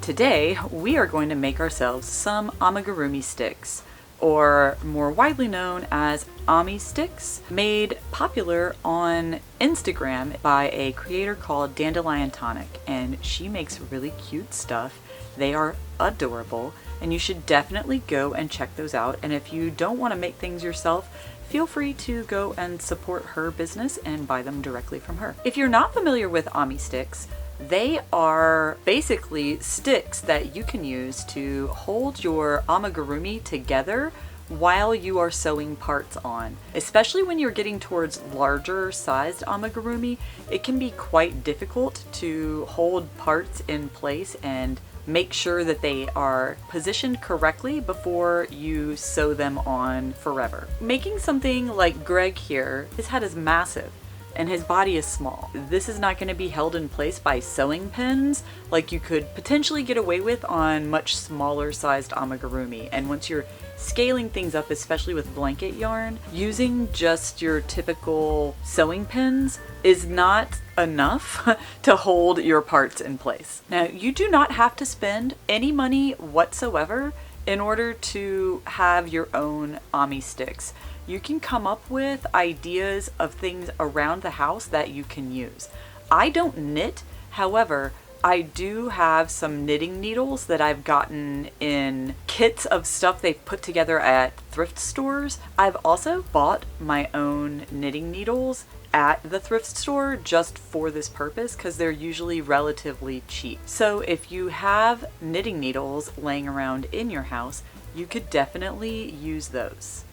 Today, we are going to make ourselves some amigurumi sticks, or more widely known as ammy sticks, made popular on Instagram by a creator called Dandelion Tonic, and she makes really cute stuff. They are adorable, and you should definitely go and check those out. And if you don't want to make things yourself, feel free to go and support her business and buy them directly from her. If you're not familiar with ammy sticks, they are basically sticks that you can use to hold your amigurumi together while you are sewing parts on. Especially when you're getting towards larger sized amigurumi, it can be quite difficult to hold parts in place and make sure that they are positioned correctly before you sew them on forever. Making something like Greg here, his head is massive and his body is small. This is not going to be held in place by sewing pins like you could potentially get away with on much smaller sized amigurumi. And once you're scaling things up, especially with blanket yarn, using just your typical sewing pins is not enough to hold your parts in place. Now, you do not have to spend any money whatsoever in order to have your own ammy sticks. You can come up with ideas of things around the house that you can use. I don't knit, however, I do have some knitting needles that I've gotten in kits of stuff they've put together at thrift stores. I've also bought my own knitting needles at the thrift store just for this purpose because they're usually relatively cheap. So if you have knitting needles laying around in your house, you could definitely use those.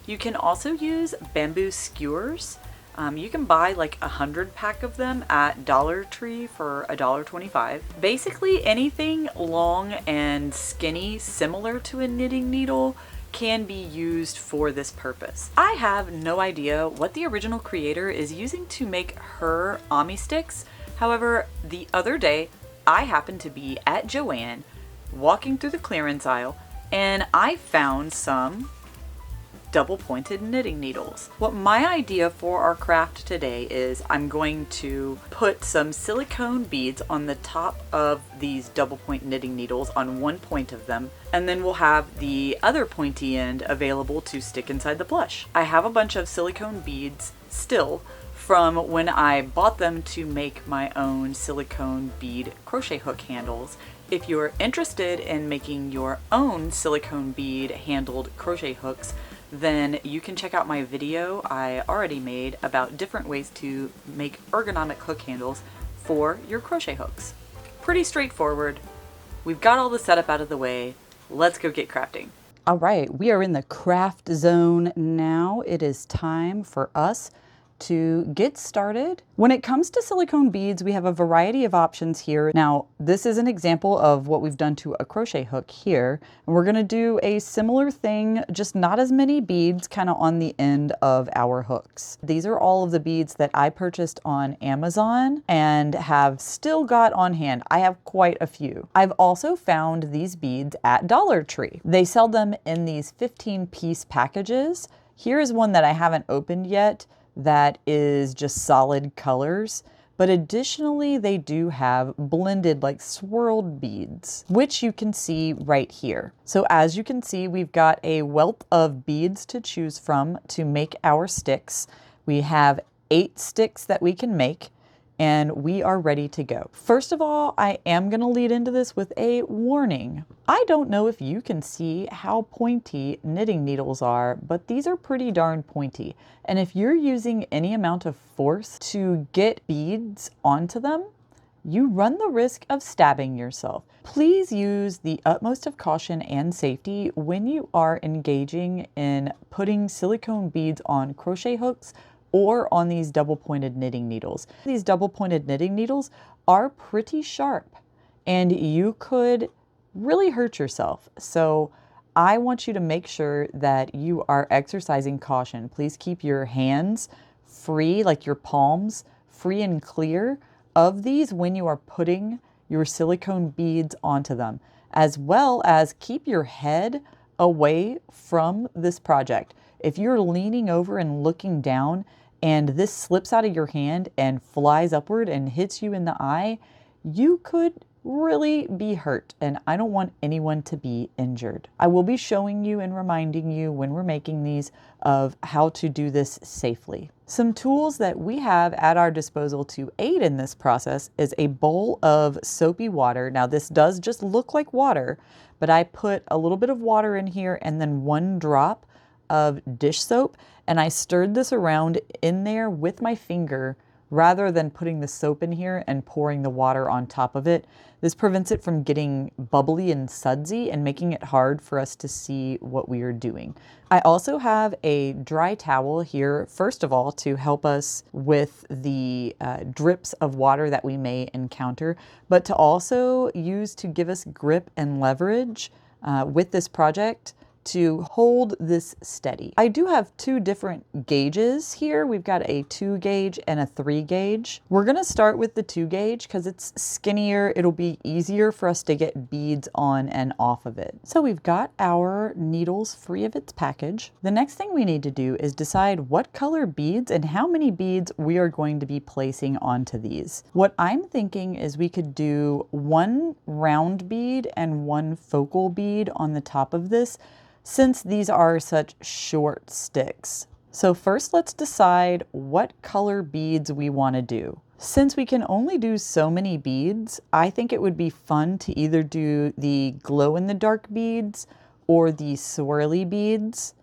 You can also use bamboo skewers. You can buy like 100 pack of them at Dollar Tree for $1.25. Basically anything long and skinny similar to a knitting needle can be used for this purpose. I have no idea what the original creator is using to make her ammy sticks. However, the other day I happened to be at Joann walking through the clearance aisle and I found some double-pointed knitting needles. What my idea for our craft today is I'm going to put some silicone beads on the top of these double-point knitting needles on one point of them, and then we'll have the other pointy end available to stick inside the plush. I have a bunch of silicone beads still from when I bought them to make my own silicone bead crochet hook handles. If you're interested in making your own silicone bead handled crochet hooks, then you can check out my video I already made about different ways to make ergonomic hook handles for your crochet hooks. Pretty straightforward. We've got all the setup out of the way. Let's go get crafting. All right, we are in the craft zone now. It is time for us to get started. When it comes to silicone beads, we have a variety of options here. Now, this is an example of what we've done to a crochet hook here. And we're gonna do a similar thing, just not as many beads kind of on the end of our hooks. These are all of the beads that I purchased on Amazon and have still got on hand. I have quite a few. I've also found these beads at Dollar Tree. They sell them in these 15-piece packages. Here is one that I haven't opened yet that is just solid colors, but additionally they do have blended like swirled beads, which you can see right here. So as you can see, we've got a wealth of beads to choose from to make our sticks. We have 8 sticks that we can make, and we are ready to go. First of all, I am gonna lead into this with a warning. I don't know if you can see how pointy knitting needles are, but these are pretty darn pointy. And if you're using any amount of force to get beads onto them, you run the risk of stabbing yourself. Please use the utmost of caution and safety when you are engaging in putting silicone beads on crochet hooks or on these double-pointed knitting needles. These double-pointed knitting needles are pretty sharp and you could really hurt yourself. So I want you to make sure that you are exercising caution. Please keep your hands free, like your palms, free and clear of these when you are putting your silicone beads onto them, as well as keep your head away from this project. If you're leaning over and looking down and this slips out of your hand and flies upward and hits you in the eye, you could really be hurt, and I don't want anyone to be injured. I will be showing you and reminding you when we're making these of how to do this safely. Some tools that we have at our disposal to aid in this process is a bowl of soapy water. Now this does just look like water, but I put a little bit of water in here and then 1 drop of dish soap, and I stirred this around in there with my finger rather than putting the soap in here and pouring the water on top of it. This prevents it from getting bubbly and sudsy and making it hard for us to see what we are doing. I also have a dry towel here, first of all, to help us with the drips of water that we may encounter, but to also use to give us grip and leverage with this project to hold this steady. I do have 2 different gauges here. We've got a 2 gauge and a 3 gauge. We're gonna start with the 2 gauge because it's skinnier. It'll be easier for us to get beads on and off of it. So we've got our needles free of its package. The next thing we need to do is decide what color beads and how many beads we are going to be placing onto these. What I'm thinking is we could do 1 round bead and 1 focal bead on the top of this, since these are such short sticks. So first let's decide what color beads we want to do. Since we can only do so many beads, I think it would be fun to either do the glow-in-the-dark beads or the swirly beads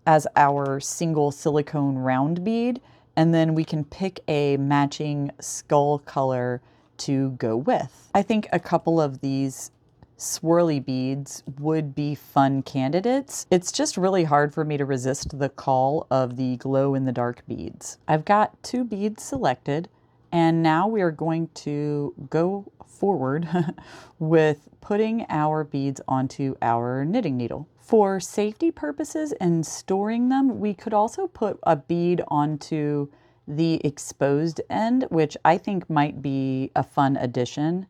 as our single silicone round bead, and then we can pick a matching skull color to go with. I think a couple of these swirly beads would be fun candidates. It's just really hard for me to resist the call of the glow-in-the-dark beads. I've got 2 beads selected, and now we are going to go forward with putting our beads onto our knitting needle. For safety purposes and storing them, we could also put a bead onto the exposed end, which I think might be a fun addition.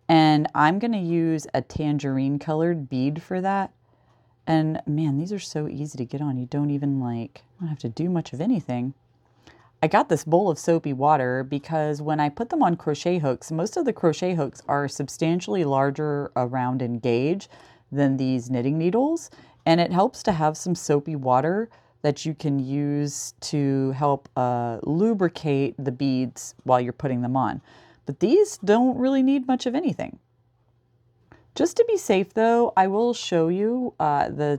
And I'm gonna use a tangerine colored bead for that. And man, these are so easy to get on. You don't even don't have to do much of anything. I got this bowl of soapy water because when I put them on crochet hooks, most of the crochet hooks are substantially larger around in gauge than these knitting needles. And it helps to have some soapy water that you can use to help lubricate the beads while you're putting them on. But these don't really need much of anything. Just to be safe though, I will show you the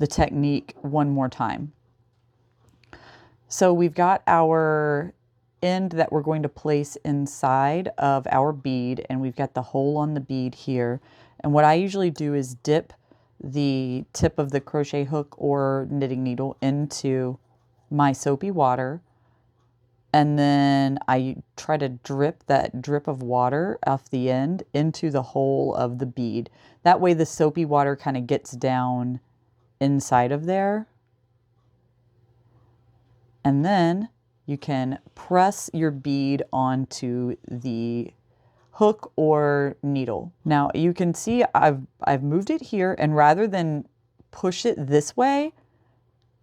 technique one more time. So we've got our end that we're going to place inside of our bead, and we've got the hole on the bead here. And what I usually do is dip the tip of the crochet hook or knitting needle into my soapy water. And then I try to drip that drip of water off the end into the hole of the bead. That way the soapy water kind of gets down inside of there. And then you can press your bead onto the hook or needle. Now you can see I've moved it here, and rather than push it this way,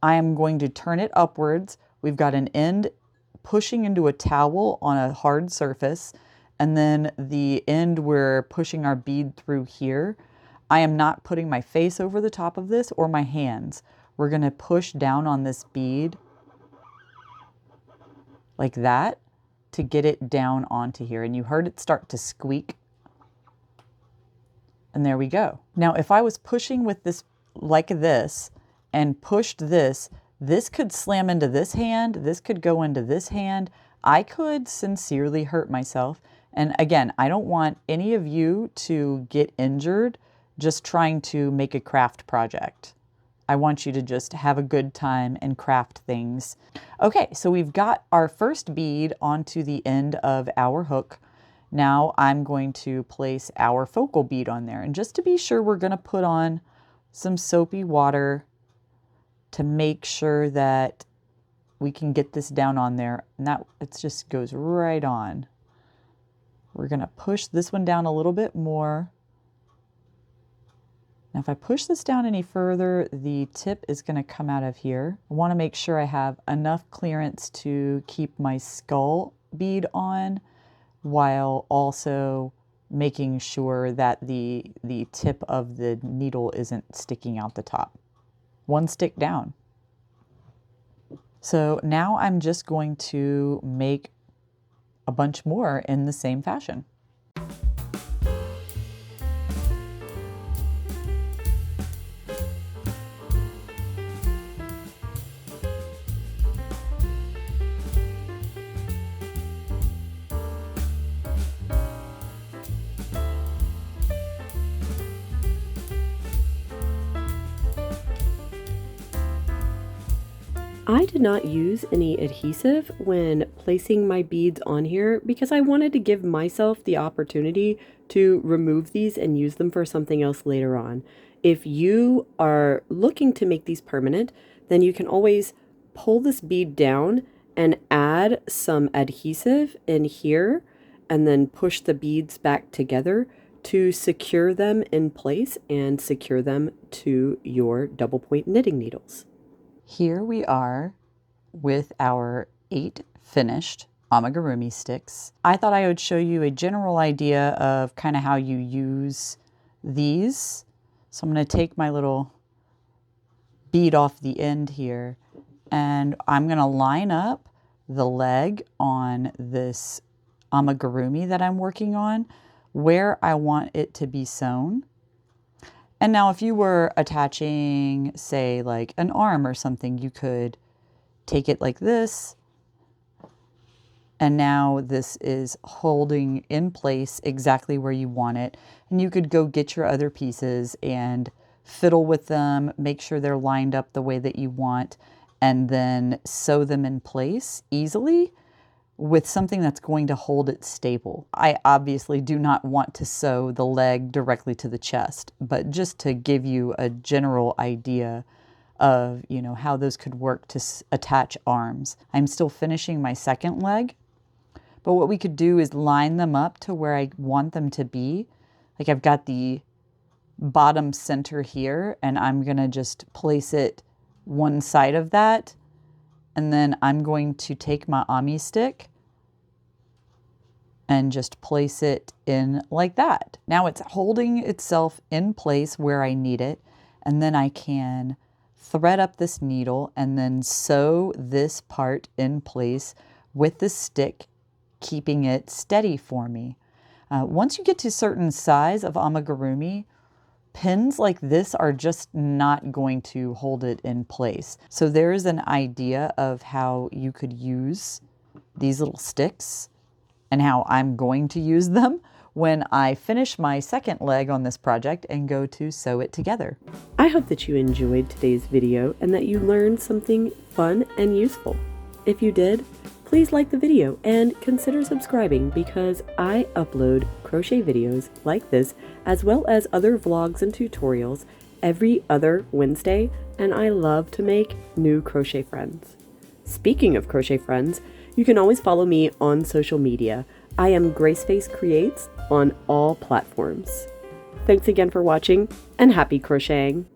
I am going to turn it upwards. We've got an end pushing into a towel on a hard surface, and then the end we're pushing our bead through here. I am not putting my face over the top of this or my hands. We're going to push down on this bead like that to get it down onto here. And you heard it start to squeak. And there we go. Now, if I was pushing with this like this and pushed this, this could slam into this hand, this could go into this hand. I could sincerely hurt myself. And again, I don't want any of you to get injured just trying to make a craft project. I want you to just have a good time and craft things. Okay, so we've got our first bead onto the end of our hook. Now I'm going to place our focal bead on there. And just to be sure, we're going to put on some soapy water to make sure that we can get this down on there. And that it just goes right on. We're going to push this one down a little bit more. Now if I push this down any further, the tip is going to come out of here. I want to make sure I have enough clearance to keep my skull bead on while also making sure that the tip of the needle isn't sticking out the top. One stick down. So now I'm just going to make a bunch more in the same fashion. I did not use any adhesive when placing my beads on here because I wanted to give myself the opportunity to remove these and use them for something else later on. If you are looking to make these permanent, then you can always pull this bead down and add some adhesive in here and then push the beads back together to secure them in place and secure them to your double point knitting needles. Here we are with our 8 finished amigurumi sticks. I thought I would show you a general idea of kind of how you use these. So I'm going to take my little bead off the end here, and I'm going to line up the leg on this amigurumi that I'm working on where I want it to be sewn. And now if you were attaching, say, like an arm or something, you could take it like this. And now this is holding in place exactly where you want it. And you could go get your other pieces and fiddle with them, make sure they're lined up the way that you want, and then sew them in place easily with something that's going to hold it stable. I obviously do not want to sew the leg directly to the chest, but just to give you a general idea of, you know, how those could work to attach arms. I'm still finishing my second leg, but what we could do is line them up to where I want them to be. Like I've got the bottom center here, and I'm gonna just place it one side of that. And then I'm going to take my ammy stick and just place it in like that. Now it's holding itself in place where I need it. And then I can thread up this needle and then sew this part in place with the stick, keeping it steady for me. Once you get to a certain size of amigurumi, pins like this are just not going to hold it in place. So there is an idea of how you could use these little sticks and how I'm going to use them when I finish my second leg on this project and go to sew it together. I hope that you enjoyed today's video and that you learned something fun and useful. If you did, please like the video and consider subscribing because I upload crochet videos like this as well as other vlogs and tutorials every other Wednesday, and I love to make new crochet friends. Speaking of crochet friends, you can always follow me on social media. I am Graceface Creates on all platforms. Thanks again for watching and happy crocheting!